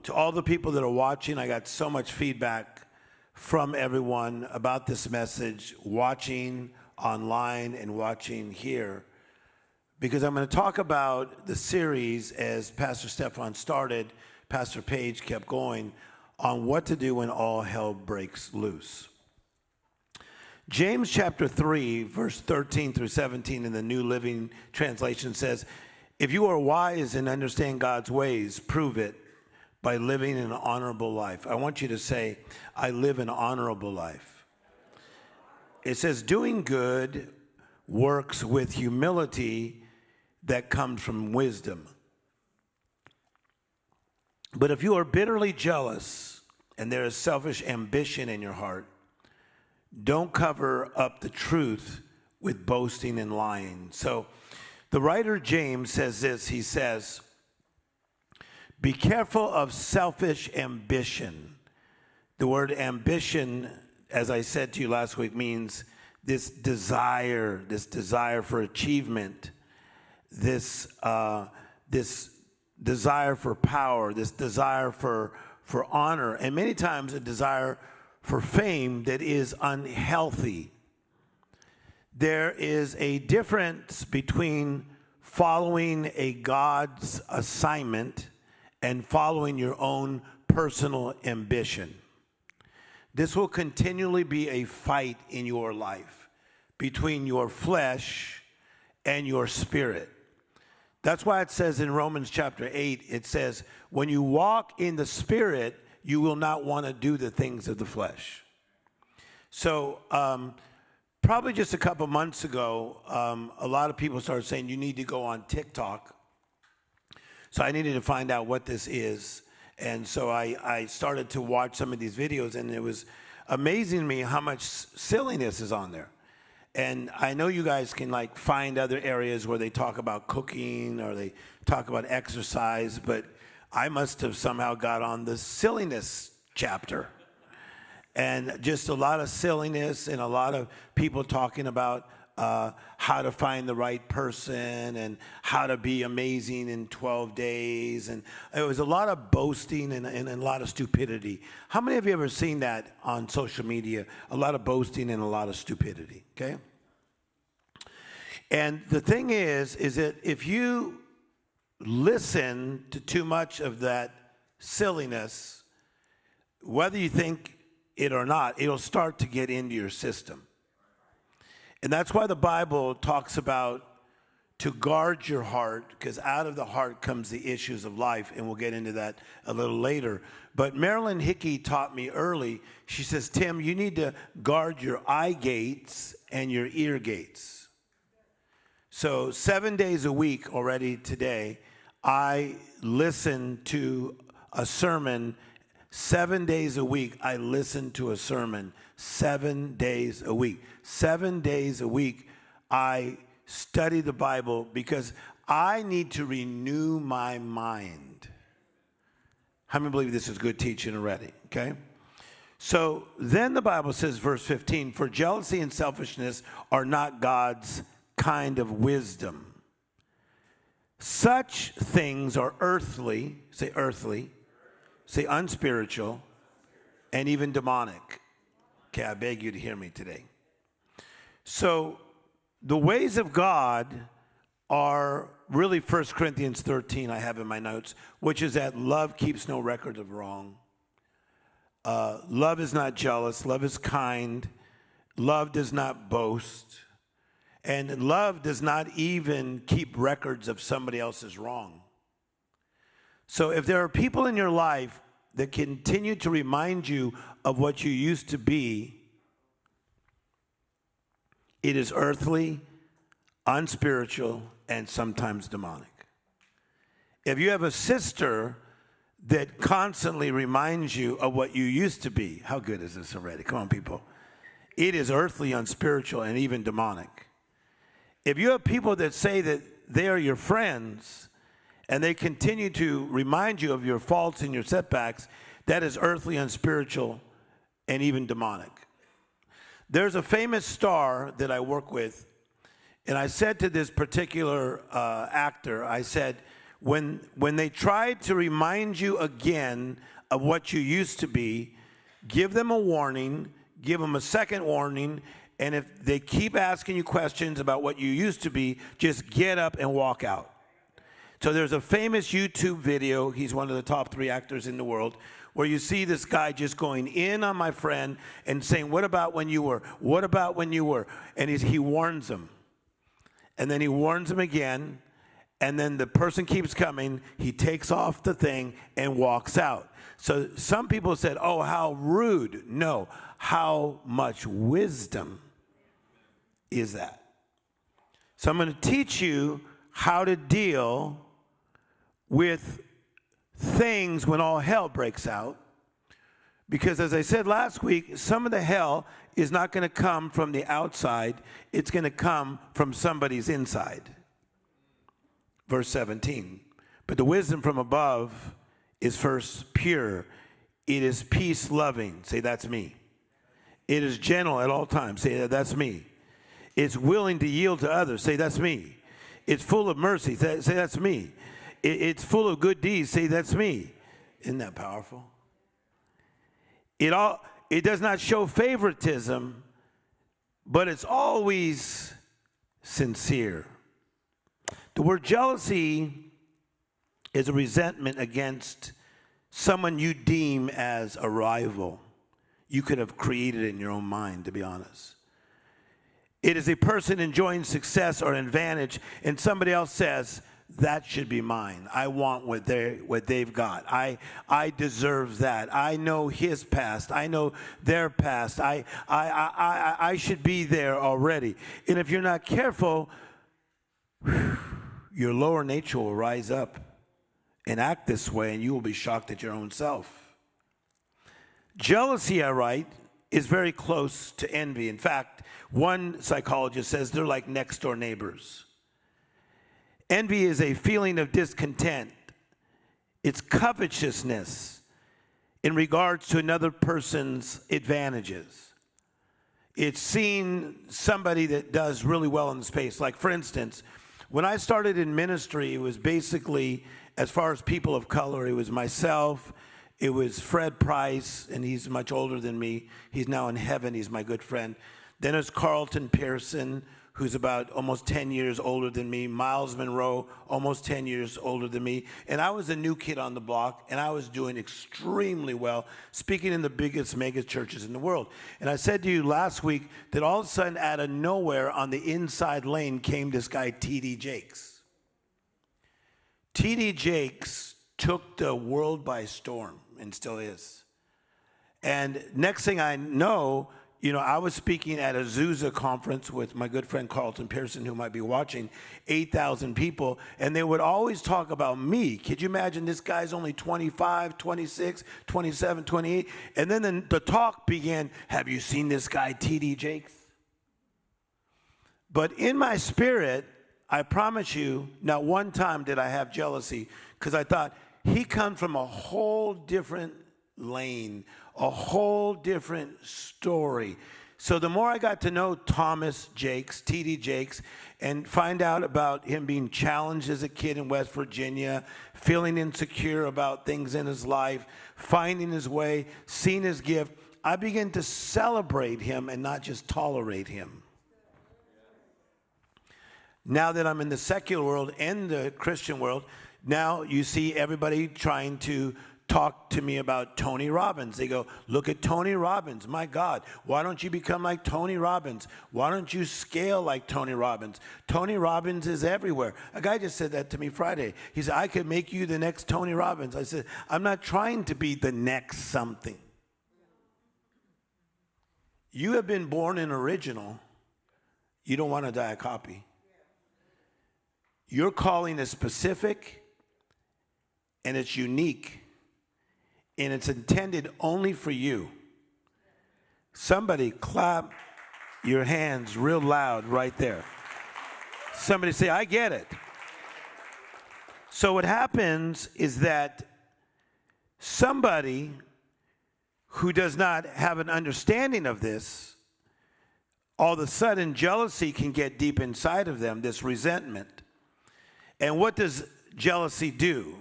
to all the people that are watching, I got so much feedback from everyone about this message, watching online and watching here, because I'm going to talk about the series as Pastor Stefan started, Pastor Page kept going, on what to do when all hell breaks loose. James chapter 3, verse 13 through 17 in the New Living Translation says, if you are wise and understand God's ways, prove it by living an honorable life. I want you to say, I live an honorable life. It says, doing good works with humility that comes from wisdom. But if you are bitterly jealous and there is selfish ambition in your heart, don't cover up the truth with boasting and lying. So the writer James says this, he says, be careful of selfish ambition. The word ambition, as I said to you last week, means this desire for achievement, this desire for power, this desire for honor, and many times a desire for fame that is unhealthy. There is a difference between following a God's assignment and following your own personal ambition. This will continually be a fight in your life between your flesh and your spirit. That's why it says in Romans chapter 8, it says, when you walk in the Spirit, you will not want to do the things of the flesh. So probably just a couple months ago, a lot of people started saying you need to go on TikTok. So I needed to find out what this is. And so I started to watch some of these videos, and it was amazing to me how much silliness is on there. And I know you guys can like find other areas where they talk about cooking or they talk about exercise, but I must have somehow got on the silliness chapter. And just a lot of silliness and a lot of people talking about how to find the right person and how to be amazing in 12 days. And it was a lot of boasting and a lot of stupidity. How many of you ever seen that on social media? A lot of boasting and a lot of stupidity, okay? And the thing is that if you listen to too much of that silliness, whether you think it or not, it'll start to get into your system. And that's why the Bible talks about to guard your heart, because out of the heart comes the issues of life, and we'll get into that a little later. But Marilyn Hickey taught me early, she says, Tim, you need to guard your eye gates and your ear gates. So 7 days a week already today, I listen to a sermon. 7 days a week, I listen to a sermon. 7 days a week. 7 days a week, I study the Bible because I need to renew my mind. How many believe this is good teaching already? Okay? So then the Bible says, verse 15, for jealousy and selfishness are not God's kind of wisdom. Such things are earthly, say unspiritual, and even demonic. Okay, I beg you to hear me today. So the ways of God are really 1 Corinthians 13 I have in my notes, which is that love keeps no record of wrong. Love is not jealous. Love is kind. Love does not boast. And love does not even keep records of somebody else's wrong. So if there are people in your life that continue to remind you of what you used to be, it is earthly, unspiritual, and sometimes demonic. If you have a sister that constantly reminds you of what you used to be, how good is this already? Come on, people. It is earthly, unspiritual, and even demonic. If you have people that say that they are your friends and they continue to remind you of your faults and your setbacks, that is earthly, unspiritual, and even demonic. There's a famous star that I work with, and I said to this particular actor, I said, When they try to remind you again of what you used to be, give them a warning, give them a second warning, and if they keep asking you questions about what you used to be, just get up and walk out. So there's a famous YouTube video, he's one of the top 3 actors in the world, where you see this guy just going in on my friend and saying, what about when you were? What about when you were? And he warns him. And then he warns him again, and then the person keeps coming, he takes off the thing and walks out. So some people said, oh, how rude. No, how much wisdom is that? So I'm going to teach you how to deal with things when all hell breaks out. Because as I said last week, some of the hell is not going to come from the outside. It's going to come from somebody's inside. Verse 17. But the wisdom from above is first pure. It is peace-loving. Say, that's me. It is gentle at all times. Say, that's me. It's willing to yield to others. Say, that's me. It's full of mercy. Say, that's me. It's full of good deeds. Say, that's me. Isn't that powerful? It does not show favoritism, but it's always sincere. The word jealousy is a resentment against someone you deem as a rival. You could have created it in your own mind, to be honest. It is a person enjoying success or advantage, and somebody else says, that should be mine. I want what they've got. I deserve that. I know his past. I know their past. I should be there already. And if you're not careful, your lower nature will rise up and act this way, and you will be shocked at your own self. Jealousy, I write, is very close to envy. In fact, one psychologist says they're like next-door neighbors. Envy is a feeling of discontent. It's covetousness in regards to another person's advantages. It's seeing somebody that does really well in the space. Like, for instance, when I started in ministry, it was basically, as far as people of color, it was myself, it was Fred Price, and he's much older than me. He's now in heaven. He's my good friend. Then there's Carlton Pearson, who's about almost 10 years older than me. Miles Monroe, almost 10 years older than me. And I was a new kid on the block, and I was doing extremely well, speaking in the biggest mega churches in the world. And I said to you last week that all of a sudden, out of nowhere, on the inside lane came this guy, T.D. Jakes. T.D. Jakes took the world by storm, and still is. And next thing I know, I was speaking at a Azusa conference with my good friend Carlton Pearson, who might be watching, 8,000 people, and they would always talk about me. Could you imagine this guy's only 25, 26, 27, 28? And then the talk began, have you seen this guy, T.D. Jakes? But in my spirit, I promise you, not one time did I have jealousy, because I thought, he comes from a whole different lane, a whole different story. So the more I got to know Thomas Jakes, T.D. Jakes, and find out about him being challenged as a kid in West Virginia, feeling insecure about things in his life, finding his way, seeing his gift, I began to celebrate him and not just tolerate him. Now that I'm in the secular world and the Christian world, now you see everybody trying to talk to me about Tony Robbins. They go, look at Tony Robbins. My God, why don't you become like Tony Robbins? Why don't you scale like Tony Robbins? Tony Robbins is everywhere. A guy just said that to me Friday. He said, I could make you the next Tony Robbins. I said, I'm not trying to be the next something. You have been born an original. You don't want to die a copy. Your calling is specific, and it's unique, and it's intended only for you. Somebody clap your hands real loud right there. Somebody say, I get it. So what happens is that somebody who does not have an understanding of this, all of a sudden jealousy can get deep inside of them, this resentment. And what does jealousy do?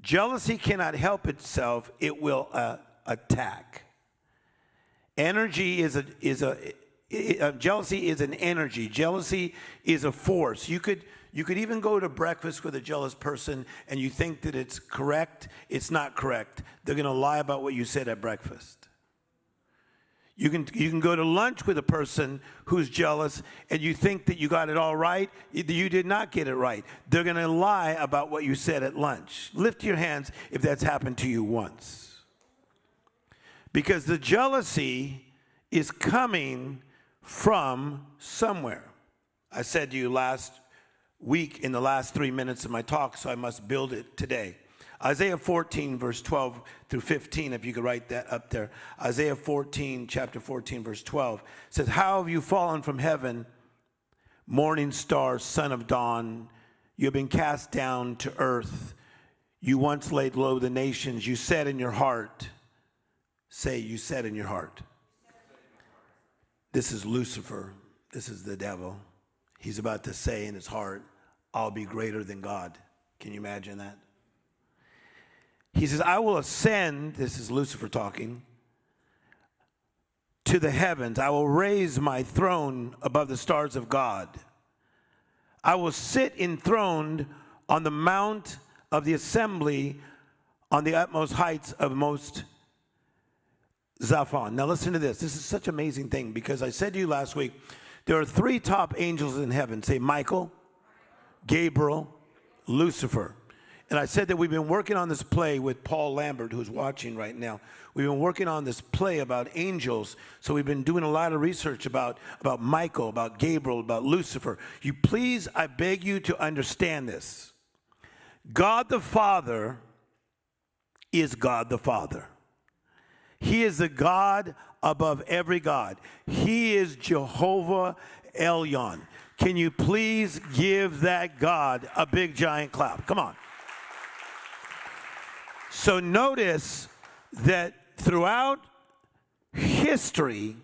Jealousy cannot help itself. It will attack. Jealousy is an energy. Jealousy is a force. You could even go to breakfast with a jealous person and you think that it's correct. It's not correct. They're going to lie about what you said at breakfast. You can go to lunch with a person who's jealous and you think that you got it all right. You did not get it right. They're going to lie about what you said at lunch. Lift your hands if that's happened to you once. Because the jealousy is coming from somewhere. I said to you last week in the last 3 minutes of my talk, so I must build it today. Isaiah 14, verse 12 through 15, if you could write that up there. Isaiah 14, chapter 14, verse 12 says, how have you fallen from heaven, morning star, son of dawn? You have been cast down to earth. You once laid low the nations. You said in your heart, say, you said in your heart. This is Lucifer. This is the devil. He's about to say in his heart, I'll be greater than God. Can you imagine that? He says, I will ascend, this is Lucifer talking, to the heavens. I will raise my throne above the stars of God. I will sit enthroned on the mount of the assembly on the utmost heights of most Zaphon. Now listen to this. This is such an amazing thing because I said to you last week, there are 3 top angels in heaven. Say Michael, Gabriel, Lucifer. And I said that we've been working on this play with Paul Lambert, who's watching right now. We've been working on this play about angels. So we've been doing a lot of research about Michael, about Gabriel, about Lucifer. You please, I beg you to understand this. God the Father is God the Father. He is the God above every God. He is Jehovah Elyon. Can you please give that God a big giant clap? Come on. So notice that throughout history,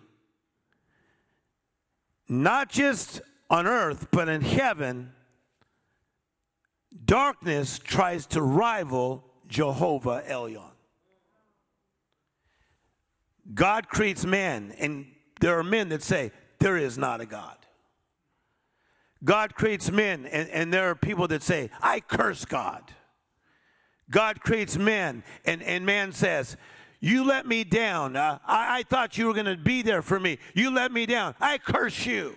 not just on earth, but in heaven, darkness tries to rival Jehovah Elyon. God creates man, and there are men that say, there is not a God. God creates men, and there are people that say, I curse God. God creates men, and man says, you let me down. I thought you were going to be there for me. You let me down. I curse you.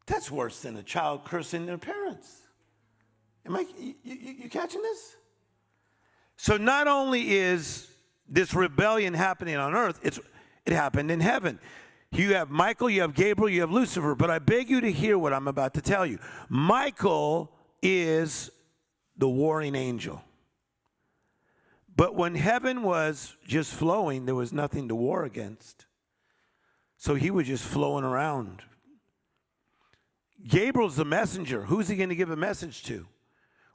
That's worse than a child cursing their parents. You catching this? So not only is this rebellion happening on earth, it happened in heaven. You have Michael, you have Gabriel, you have Lucifer, but I beg you to hear what I'm about to tell you. Michael is the warring angel. But when heaven was just flowing, there was nothing to war against. So he was just flowing around. Gabriel's the messenger. Who's he going to give a message to?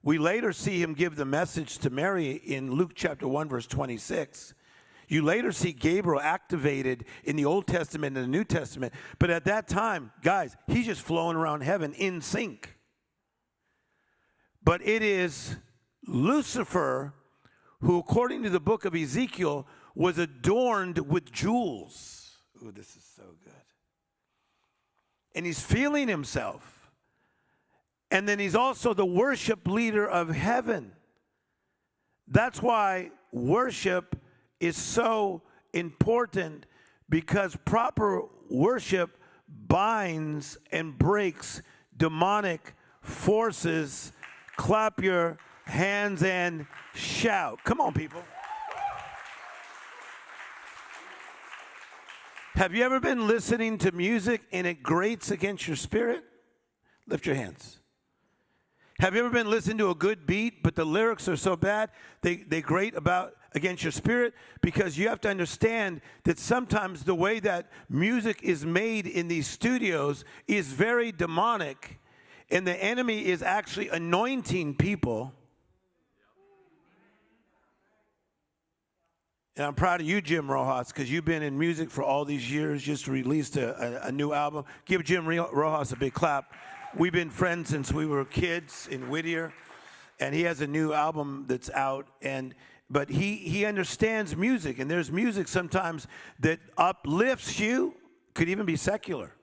We later see him give the message to Mary in Luke chapter 1, verse 26. You later see Gabriel activated in the Old Testament and the New Testament. But at that time, guys, he's just flowing around heaven in sync. But it is Lucifer who, according to the book of Ezekiel, was adorned with jewels. Ooh, this is so good. And he's feeling himself. And then he's also the worship leader of heaven. That's why worship is so important, because proper worship binds and breaks demonic forces. Clap your hands and shout. Come on, people. Have you ever been listening to music and it grates against your spirit? Lift your hands. Have you ever been listening to a good beat, but the lyrics are so bad, they grate against your spirit? Because you have to understand that sometimes the way that music is made in these studios is very demonic. And the enemy is actually anointing people. And I'm proud of you, Jim Rojas, because you've been in music for all these years, just released a new album. Give Jim Rojas a big clap. We've been friends since we were kids in Whittier, and he has a new album that's out. But he understands music, and there's music sometimes that uplifts you, could even be secular.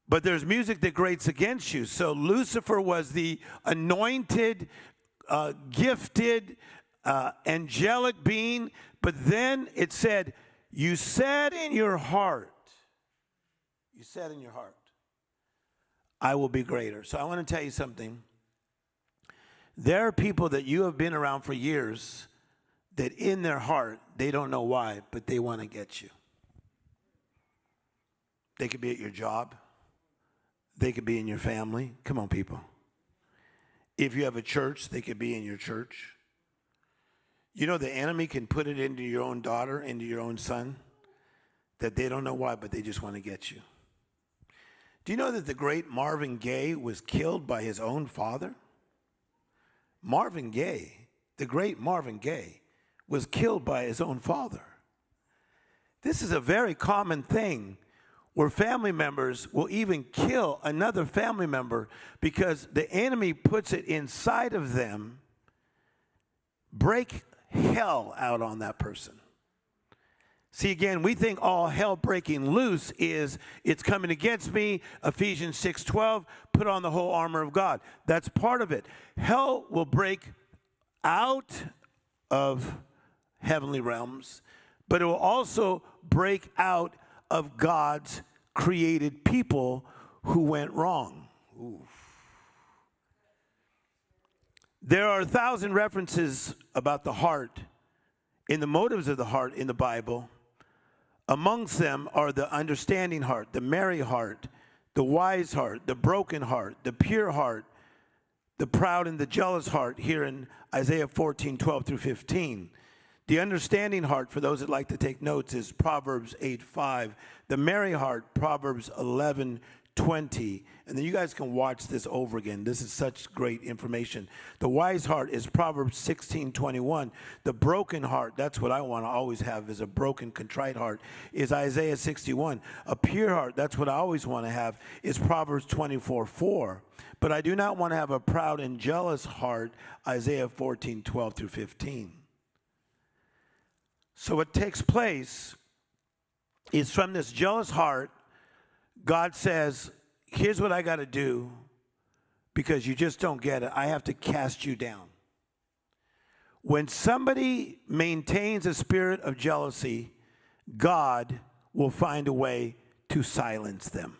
But there's music that grates against you. So Lucifer was the anointed, gifted, angelic being. But then it said, you said in your heart, I will be greater. So I want to tell you something. There are people that you have been around for years that in their heart, they don't know why, but they want to get you. They could be at your job. They could be in your family. Come on, people. If you have a church, they could be in your church. You know, the enemy can put it into your own daughter, into your own son, that they don't know why, but they just want to get you. Do you know that the great Marvin Gaye was killed by his own father? Marvin Gaye, the great Marvin Gaye, was killed by his own father. This is a very common thing where family members will even kill another family member because the enemy puts it inside of them, break hell out on that person. See, again, we think all hell breaking loose is it's coming against me. Ephesians 6:12, put on the whole armor of God. That's part of it. Hell will break out of heavenly realms, but it will also break out of God's created people who went wrong. Oof. There are 1,000 references about the heart, in the motives of the heart in the Bible. Amongst them are the understanding heart, the merry heart, the wise heart, the broken heart, the pure heart, the proud and the jealous heart, here in Isaiah 14:12 through 15. The understanding heart, for those that like to take notes, is Proverbs 8:5. The merry heart, Proverbs 11:20. And then you guys can watch this over again. This is such great information. The wise heart is Proverbs 16:21. The broken heart, that's what I want to always have, is a broken, contrite heart, is Isaiah 61. A pure heart, that's what I always want to have, is Proverbs 24:4. But I do not want to have a proud and jealous heart, Isaiah 14:12 through 15. So what takes place is from this jealous heart, God says, here's what I got to do because you just don't get it. I have to cast you down. When somebody maintains a spirit of jealousy, God will find a way to silence them.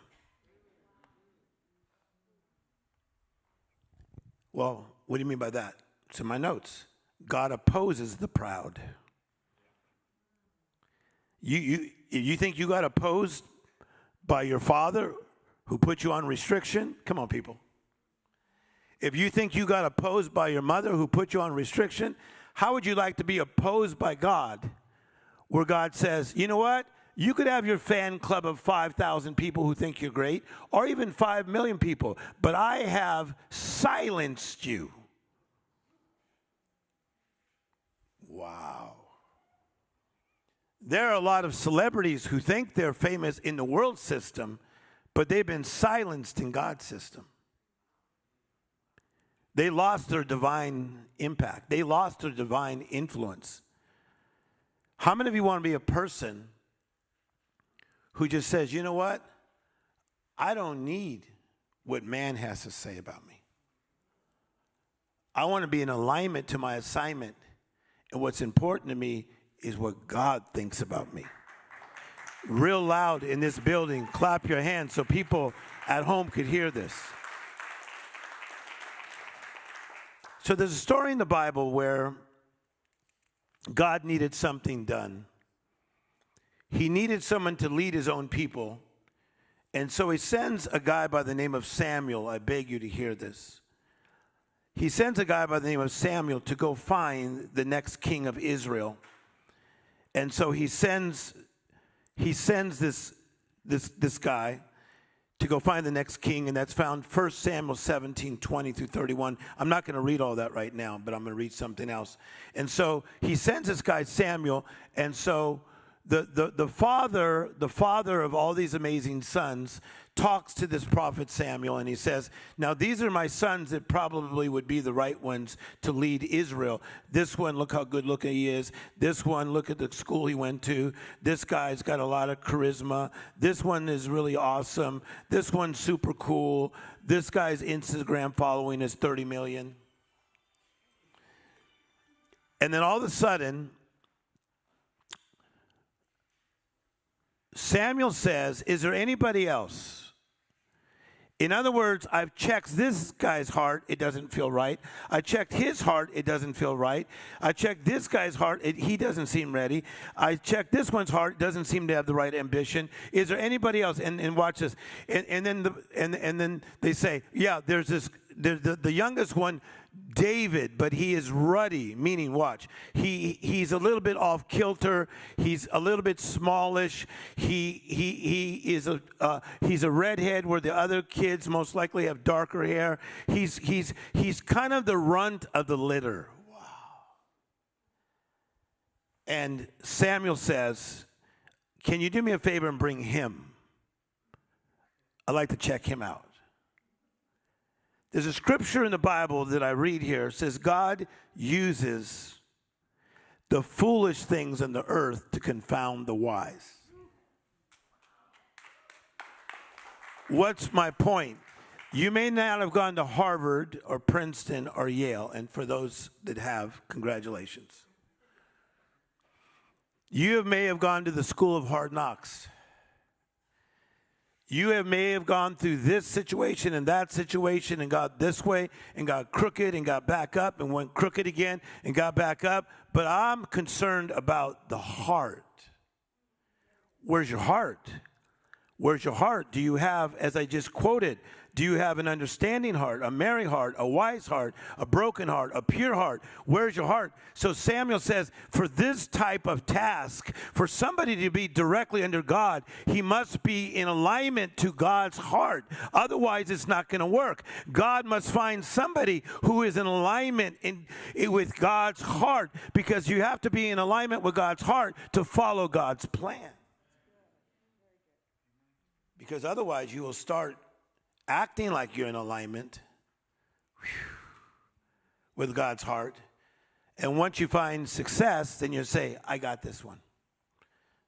Well, what do you mean by that? It's in my notes. God opposes the proud. You think you got opposed by your father who put you on restriction? Come on, people. If you think you got opposed by your mother who put you on restriction, how would you like to be opposed by God, where God says, you know what? You could have your fan club of 5,000 people who think you're great, or even 5 million people, but I have silenced you. Wow. There are a lot of celebrities who think they're famous in the world system, but they've been silenced in God's system. They lost their divine impact. They lost their divine influence. How many of you want to be a person who just says, you know what? I don't need what man has to say about me. I want to be in alignment to my assignment, and what's important to me is what God thinks about me. Real loud in this building, clap your hands so people at home could hear this. So there's a story in the Bible where God needed something done. He needed someone to lead his own people. And so he sends a guy by the name of Samuel. I beg you to hear this. He sends a guy by the name of Samuel to go find the next king of Israel. And so he sends this guy to go find the next king, and that's found 1 Samuel 17:20 through 31. I'm not going to read all that right now, but I'm going to read something else. And so he sends this guy Samuel, and so the father of all these amazing sons talks to this prophet Samuel, and he says, now these are my sons that probably would be the right ones to lead Israel. This one, look how good looking he is. This one, look at the school he went to. This guy's got a lot of charisma. This one is really awesome. This one's super cool. This guy's Instagram following is 30 million. And then all of a sudden, Samuel says, is there anybody else? In other words, I've checked this guy's heart, it doesn't feel right. I checked his heart, it doesn't feel right. I checked this guy's heart, he doesn't seem ready. I checked this one's heart, doesn't seem to have the right ambition. Is there anybody else? And watch this. And then they say, yeah, there's the youngest one, David, but he is ruddy, meaning watch. He's a little bit off kilter. He's a little bit smallish. He's a redhead where the other kids most likely have darker hair. He's kind of the runt of the litter. Wow. And Samuel says, can you do me a favor and bring him? I'd like to check him out. There's a scripture in the Bible that I read here. It says, God uses the foolish things on the earth to confound the wise. What's my point? You may not have gone to Harvard or Princeton or Yale, and for those that have, congratulations. You may have gone to the school of hard knocks. You may have gone through this situation and that situation and got this way and got crooked and got back up and went crooked again and got back up. But I'm concerned about the heart. Where's your heart? Where's your heart? Do you have, as I just quoted, do you have an understanding heart, a merry heart, a wise heart, a broken heart, a pure heart? Where's your heart? So Samuel says, for this type of task, for somebody to be directly under God, he must be in alignment to God's heart. Otherwise, it's not going to work. God must find somebody who is in alignment with God's heart, because you have to be in alignment with God's heart to follow God's plan. Because otherwise, you will start acting like you're in alignment with God's heart. And once you find success, then you say, I got this one.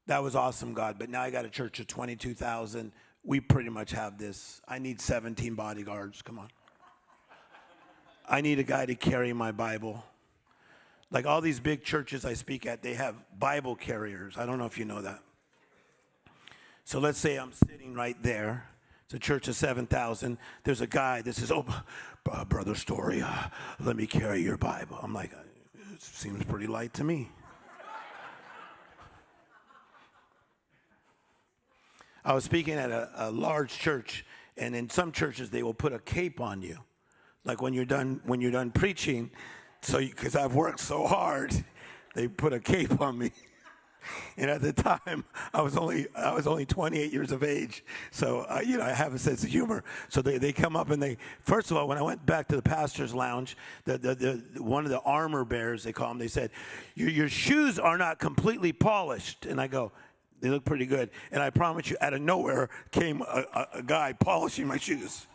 That was awesome, God, but now I got a church of 22,000. We pretty much have this. I need 17 bodyguards. Come on. I need a guy to carry my Bible. Like all these big churches I speak at, they have Bible carriers. I don't know if you know that. So let's say I'm sitting right there. It's a church of 7,000. There's a guy that says, oh, Brother Storey, let me carry your Bible. I'm like, it seems pretty light to me. I was speaking at a large church, and in some churches they will put a cape on you, like when you're done preaching. So because I've worked so hard, they put a cape on me. And at the time, I was only 28 years of age, so I have a sense of humor. So they come up and first of all, when I went back to the pastor's lounge, one of the armor bearers, they call them, they said, your shoes are not completely polished. And I go, they look pretty good. And I promise you, out of nowhere came a guy polishing my shoes.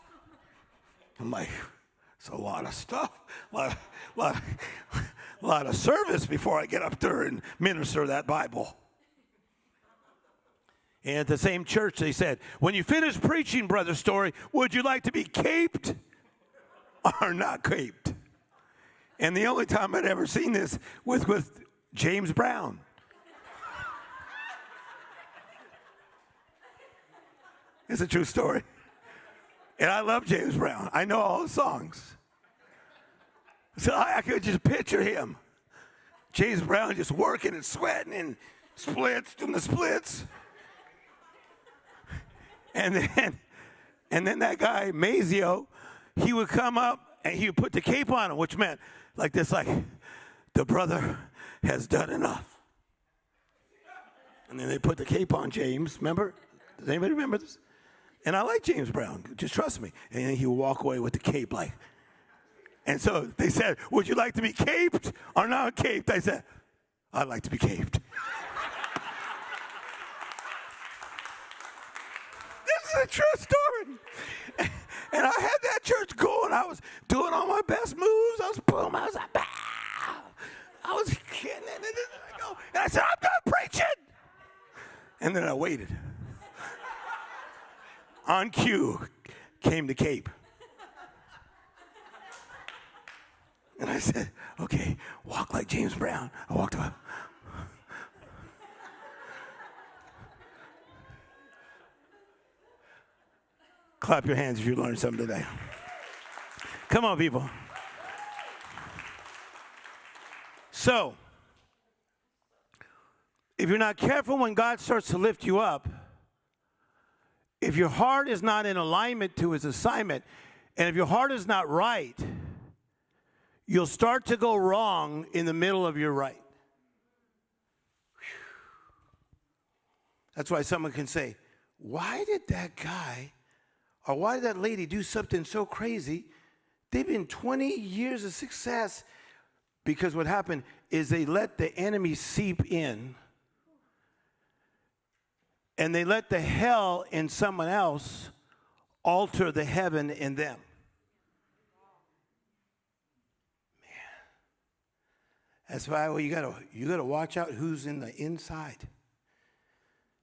I'm like, it's a lot of stuff, a lot of service before I get up there and minister that Bible. And at the same church, they said, when you finish preaching, Brother Storey, would you like to be caped or not caped? And the only time I'd ever seen this was with James Brown. It's a true story. And I love James Brown. I know all the songs. So I could just picture him. James Brown just working and sweating and doing the splits. And then that guy, Mazio, he would come up and he would put the cape on him, which meant like this, like, the brother has done enough. And then they put the cape on James, remember? Does anybody remember this? And I like James Brown, just trust me. And then he would walk away with the cape like. And so they said, would you like to be caped or not caped? I said, I'd like to be caped. is a true story. And I had that church going. I was doing all my best moves. I was boom. I was like, bah! I was kidding. And then I go, and I said, I'm done preaching. And then I waited. On cue came the cape. And I said, okay, walk like James Brown. I walked up. Clap your hands if you learned something today. Come on, people. So, if you're not careful when God starts to lift you up, if your heart is not in alignment to his assignment, and if your heart is not right, you'll start to go wrong in the middle of your right. That's why someone can say, why did that guy or why did that lady do something so crazy? They've been 20 years of success. Because what happened is they let the enemy seep in, and they let the hell in someone else alter the heaven in them. Man, that's why you gotta watch out who's in the inside,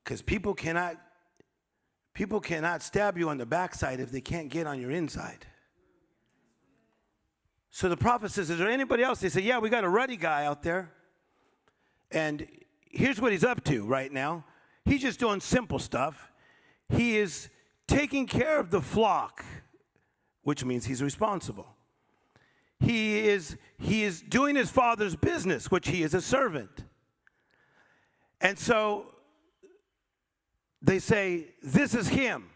because people cannot stab you on the backside if they can't get on your inside. So the prophet says, is there anybody else? They say, yeah, we got a ruddy guy out there. And here's what he's up to right now. He's just doing simple stuff. He is taking care of the flock, which means he's responsible. He is doing his father's business, which he is a servant. And so they say, this is him.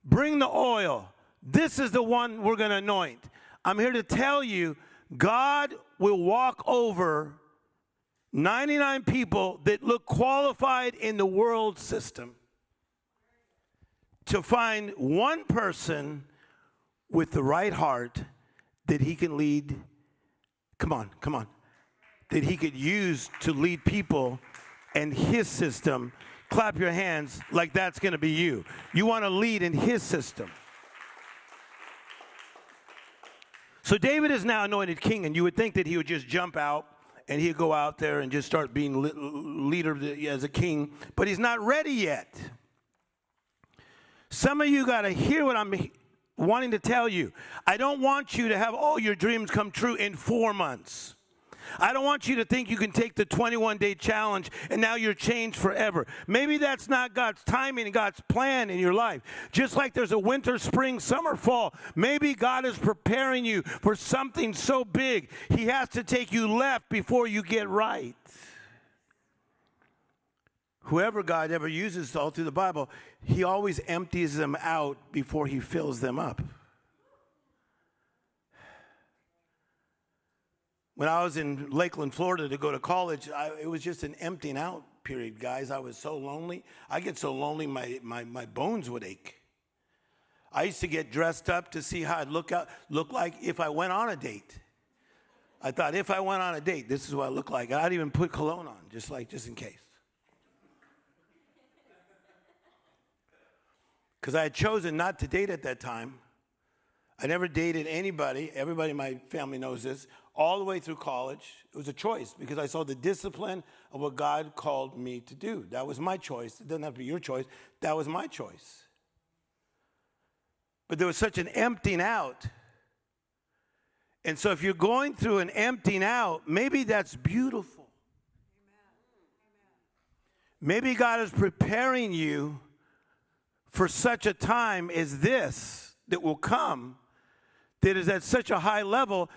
Bring the oil. This is the one we're going to anoint. I'm here to tell you, God will walk over 99 people that look qualified in the world system to find one person with the right heart that he can lead. Come on. That he could use to lead people and his system. Clap your hands like that's going to be you. You want to lead in his system. So David is now anointed king, and you would think that he would just jump out and he'd go out there and just start being leader as a king, but he's not ready yet. Some of you got to hear what I'm wanting to tell you. I don't want you to have all your dreams come true in 4 months. I don't want you to think you can take the 21-day challenge and now you're changed forever. Maybe that's not God's timing and God's plan in your life. Just like there's a winter, spring, summer, fall. Maybe God is preparing you for something so big. He has to take you left before you get right. Whoever God ever uses all through the Bible, he always empties them out before he fills them up. When I was in Lakeland, Florida to go to college, it was just an emptying out period, guys. I was so lonely. I get so lonely, my bones would ache. I used to get dressed up to see how I'd look like if I went on a date. I thought if I went on a date, this is what I look like. I'd even put cologne on, just in case. Because I had chosen not to date at that time. I never dated anybody. Everybody in my family knows this. All the way through college, it was a choice because I saw the discipline of what God called me to do. That was my choice. It doesn't have to be your choice. That was my choice. But there was such an emptying out. And so if you're going through an emptying out, maybe that's beautiful. Maybe God is preparing you for such a time as this that will come, that is at such a high level.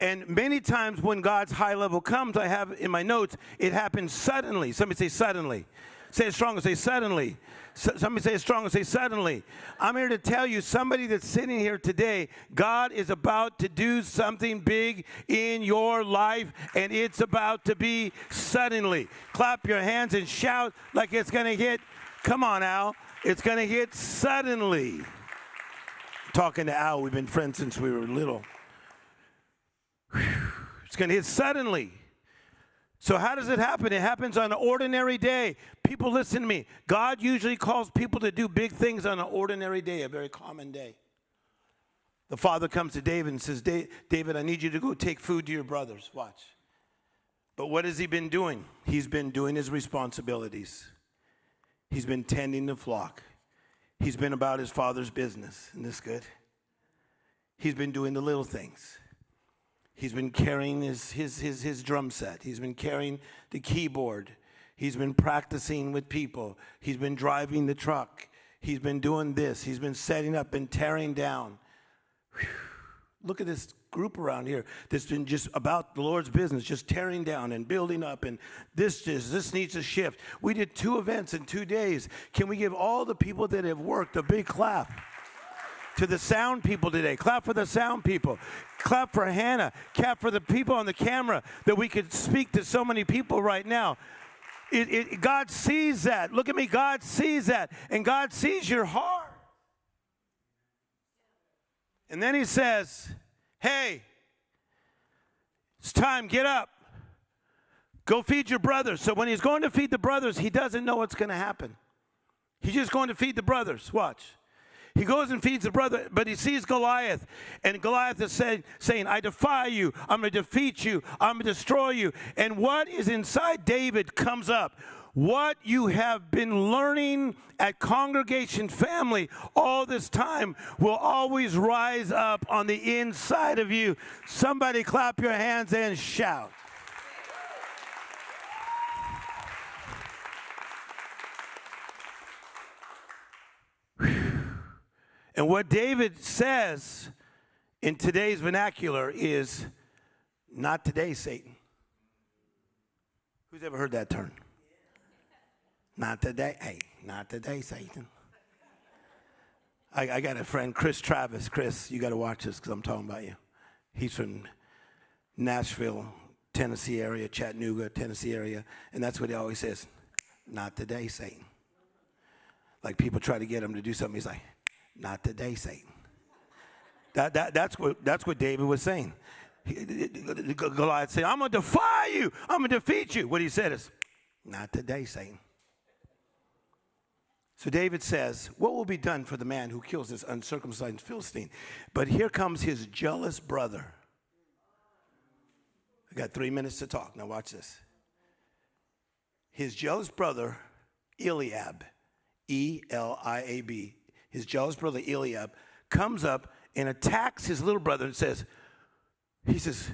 And many times when God's high level comes, I have in my notes, it happens suddenly. Somebody say suddenly. Say it stronger, say suddenly. Somebody say it stronger, say suddenly. I'm here to tell you, somebody that's sitting here today, God is about to do something big in your life, and it's about to be suddenly. Clap your hands and shout like it's going to hit. Come on, Al. It's going to hit suddenly. Talking to Al, we've been friends since we were little. It's going to hit suddenly. So how does it happen? It happens on an ordinary day. People, listen to me. God usually calls people to do big things on an ordinary day, a very common day. The father comes to David and says, David, I need you to go take food to your brothers. Watch. But what has he been doing? He's been doing his responsibilities. He's been tending the flock. He's been about his father's business. Isn't this good? He's been doing the little things. He's been carrying his drum set. He's been carrying the keyboard. He's been practicing with people. He's been driving the truck. He's been doing this. He's been setting up and tearing down. Whew. Look at this group around here that's been just about the Lord's business, just tearing down and building up, and this needs to shift. We did 2 events in 2 days. Can we give all the people that have worked a big clap? To the sound people today. Clap for the sound people. Clap for Hannah. Clap for the people on the camera that we could speak to so many people right now. God sees that. Look at me. God sees that. And God sees your heart. And then he says, hey, it's time. Get up. Go feed your brothers. So when he's going to feed the brothers, he doesn't know what's going to happen. He's just going to feed the brothers. Watch. He goes and feeds the brother, but he sees Goliath. And Goliath is saying, I defy you. I'm going to defeat you. I'm going to destroy you. And what is inside David comes up. What you have been learning at Congregation.Family all this time will always rise up on the inside of you. Somebody clap your hands and shout. And what David says in today's vernacular is, not today, Satan. Who's ever heard that term? Not today. Hey, not today, Satan. I got a friend, Chris Travis. Chris, you got to watch this because I'm talking about you. He's from Nashville, Tennessee area, Chattanooga, Tennessee area. And that's what he always says, not today, Satan. Like people try to get him to do something. He's like, not today, Satan. That's what David was saying. Goliath said, I'm going to defy you. I'm going to defeat you. What he said is, not today, Satan. So David says, what will be done for the man who kills this uncircumcised Philistine? But here comes his jealous brother. I got 3 minutes to talk. Now watch this. His jealous brother, Eliab, E-L-I-A-B, his jealous brother Eliab comes up and attacks his little brother and says, he says,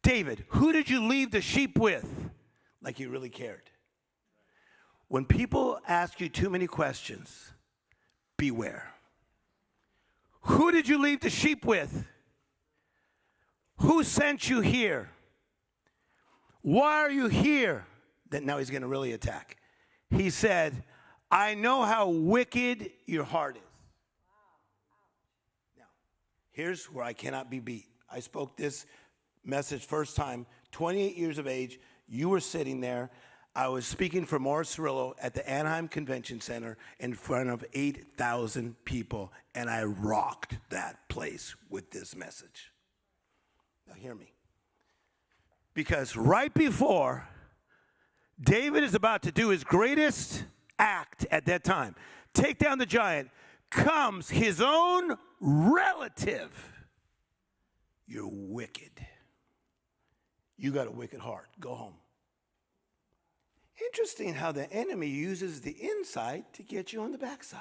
David, who did you leave the sheep with? Like he really cared. When people ask you too many questions, beware. Who did you leave the sheep with? Who sent you here? Why are you here? Then now he's going to really attack. He said, I know how wicked your heart is. Now, here's where I cannot be beat. I spoke this message first time, 28 years of age. You were sitting there. I was speaking for Morris Cirillo at the Anaheim Convention Center in front of 8,000 people, and I rocked that place with this message. Now hear me. Because right before David is about to do his greatest act at that time, take down the giant, comes his own relative. You're wicked. You got a wicked heart. Go home. Interesting how the enemy uses the inside to get you on the backside.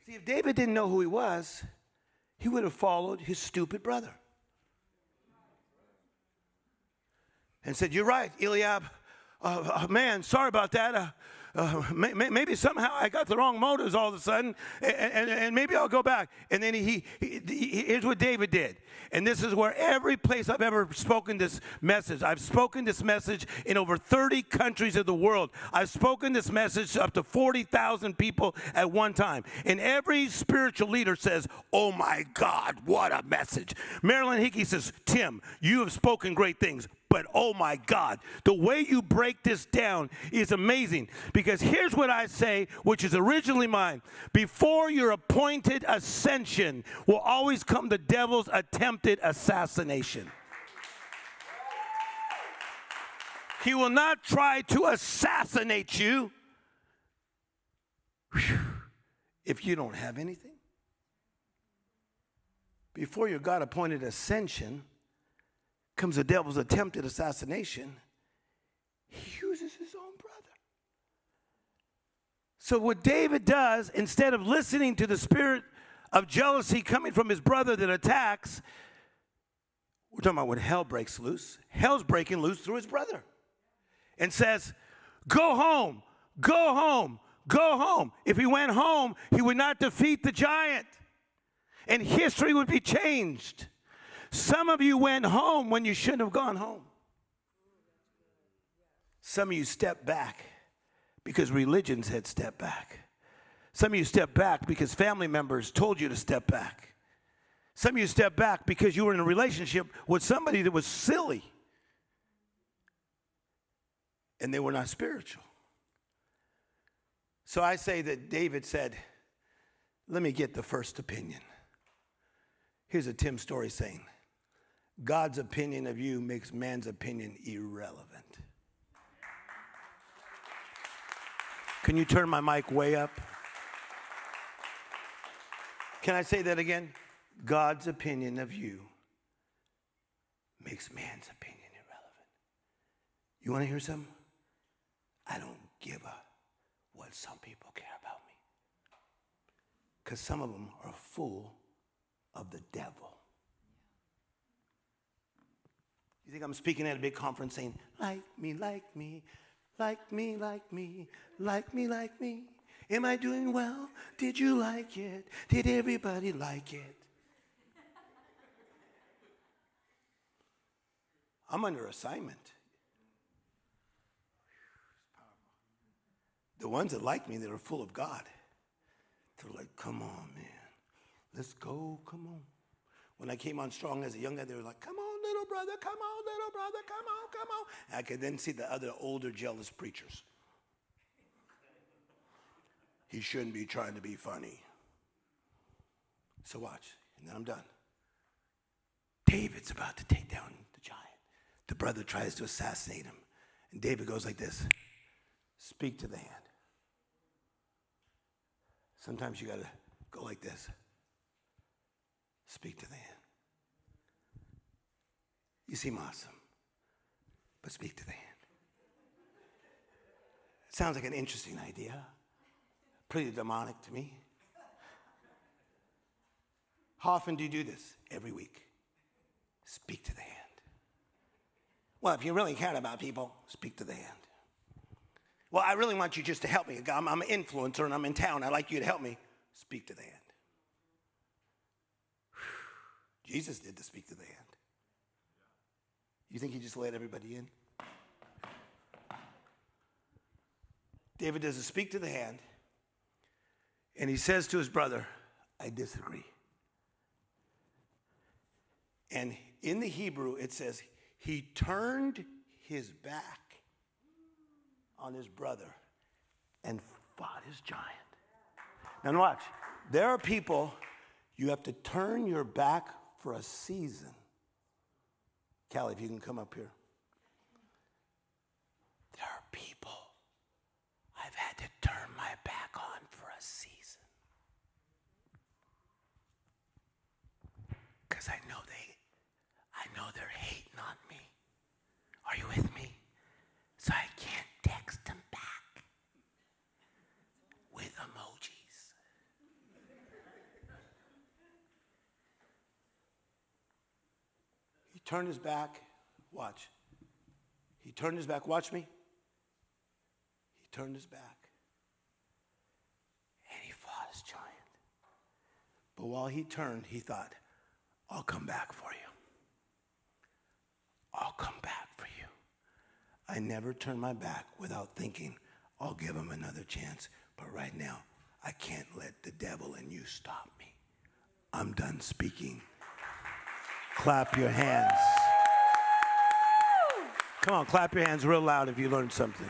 See, if David didn't know who he was, he would have followed his stupid brother and said, you're right, Eliab. Man, sorry about that. Maybe somehow I got the wrong motives all of a sudden, and maybe I'll go back. And then here's what David did. And this is where every place I've ever spoken this message, I've spoken this message in over 30 countries of the world. I've spoken this message to up to 40,000 people at one time. And every spiritual leader says, oh my God, what a message. Marilyn Hickey says, Tim, you have spoken great things. But oh my God, the way you break this down is amazing. Because here's what I say, which is originally mine. Before your appointed ascension will always come the devil's attempted assassination. He will not try to assassinate you if you don't have anything. Before your God-appointed ascension comes the devil's attempted assassination. He uses his own brother. So what David does, instead of listening to the spirit of jealousy coming from his brother that attacks, we're talking about when hell breaks loose. Hell's breaking loose through his brother. And says, go home, go home, go home. If he went home, he would not defeat the giant. And history would be changed. Some of you went home when you shouldn't have gone home. Some of you stepped back because religion said step back. Some of you stepped back because family members told you to step back. Some of you stepped back because you were in a relationship with somebody that was silly. And they were not spiritual. So I say that David said, let me get the first opinion. Here's a Tim Storey saying, God's opinion of you makes man's opinion irrelevant. Can you turn my mic way up? Can I say that again? God's opinion of you makes man's opinion irrelevant. You want to hear something? I don't give a what some people care about me. Because some of them are full of the devil. You think I'm speaking at a big conference saying, like me, like me, like me, like me, like me, like me. Am I doing well? Did you like it? Did everybody like it? I'm under assignment. The ones that like me that are full of God, they're like, come on, man. Let's go, come on. When I came on strong as a young guy, they were like, come on, little brother, come on, little brother, come on, come on. And I could then see the other older jealous preachers. He shouldn't be trying to be funny. So watch, and then I'm done. David's about to take down the giant. The brother tries to assassinate him. And David goes like this, speak to the hand. Sometimes you got to go like this. Speak to the hand. You seem awesome, but speak to the hand. It sounds like an interesting idea. Pretty demonic to me. How often do you do this? Every week. Speak to the hand. Well, if you really care about people, speak to the hand. Well, I really want you just to help me. I'm an influencer and I'm in town. I'd like you to help me. Speak to the hand. Jesus did to speak to the hand. You think he just let everybody in? David does a speak to the hand, and he says to his brother, I disagree. And in the Hebrew, it says, he turned his back on his brother and fought his giant. Now watch, there are people you have to turn your back for a season. Callie, if you can come up here. There are people I've had to turn my back on for a season. Because I know they're hating on me. Are you with me? So I can't text them back with emojis. He turned his back. Watch. He turned his back. Watch me. He turned his back. And he fought his giant. But while he turned, he thought, I'll come back for you. I'll come back for you. I never turn my back without thinking, I'll give him another chance. But right now, I can't let the devil and you stop me. I'm done speaking. Clap your hands. Come on, clap your hands real loud if you learned something.